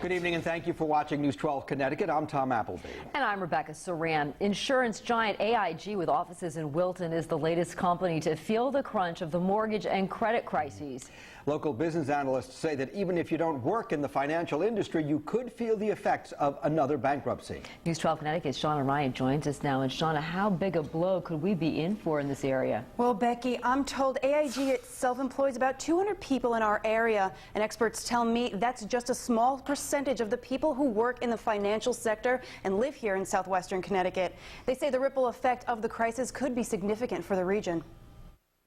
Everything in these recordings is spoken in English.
Good evening and thank you for watching News 12 Connecticut. I'm Tom Appleby. And I'm Rebecca Saran. Insurance giant AIG with offices in Wilton is the latest company to feel the crunch of the mortgage and credit crises. Local business analysts say that even if you don't work in the financial industry, you could feel the effects of another bankruptcy. News 12 Connecticut's Shauna Ryan joins us now. And Shauna, how big a blow could we be in for in this area? Well, Becky, I'm told AIG itself employs about 200 people in our area, and experts tell me that's just a small percentage of the people who work in the financial sector and live here in southwestern Connecticut. They say the ripple effect of the crisis could be significant for the region.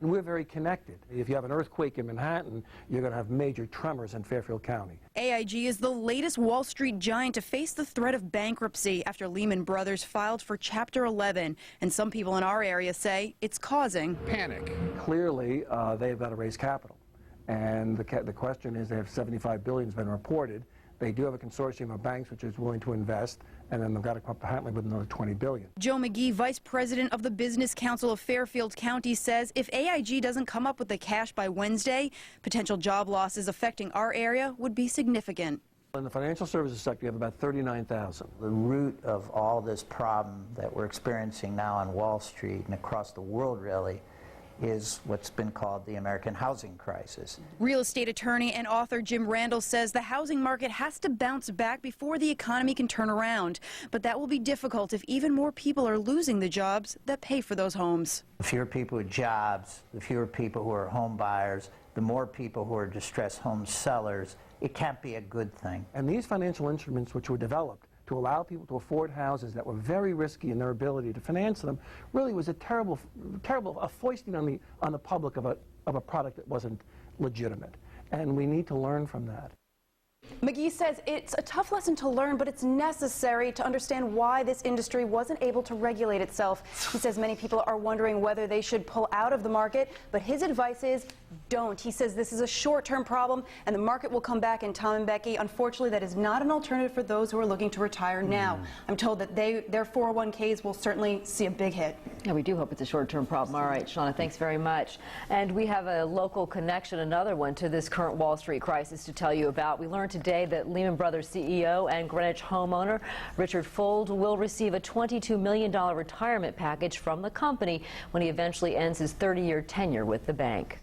And we're very connected. If you have an earthquake in Manhattan, you're going to have major tremors in Fairfield County. AIG is the latest Wall Street giant to face the threat of bankruptcy after Lehman Brothers filed for Chapter 11. And some people in our area say it's causing panic. Clearly, they've got to raise capital. And the question is, they have $75 billion has been reported. They do have a consortium of banks which is willing to invest, and then they've got to come up apparently with another $20 billion. Joe McGee, vice president of the Business Council of Fairfield County, says if AIG doesn't come up with the cash by Wednesday, potential job losses affecting our area would be significant. In the financial services sector, you have about 39,000. The root of all this problem that we're experiencing now on Wall Street and across the world, really, is what's been called the American housing crisis. Real estate attorney and author Jim Randel says the housing market has to bounce back before the economy can turn around. But that will be difficult if even more people are losing the jobs that pay for those homes. The fewer people with jobs, the fewer people who are home buyers, the more people who are distressed home sellers, it can't be a good thing. And these financial instruments which were developed to allow people to afford houses that were very risky in their ability to finance them really was a terrible foisting on the public of a product that wasn't legitimate. And we need to learn from that. McGee says it's a tough lesson to learn, but it's necessary to understand why this industry wasn't able to regulate itself. He says many people are wondering whether they should pull out of the market, but his advice is don't. He says this is a short-term problem and the market will come back. And Tom and Becky, unfortunately, that is not an alternative for those who are looking to retire now. I'm told that their 401ks will certainly see a big hit. Yeah, we do hope it's a short-term problem. All right, Shauna, thanks very much. And we have a local connection, another one, to this current Wall Street crisis to tell you about. We learned today that Lehman Brothers CEO and Greenwich homeowner Richard Fuld will receive a $22 million retirement package from the company when he eventually ends his 30-year tenure with the bank.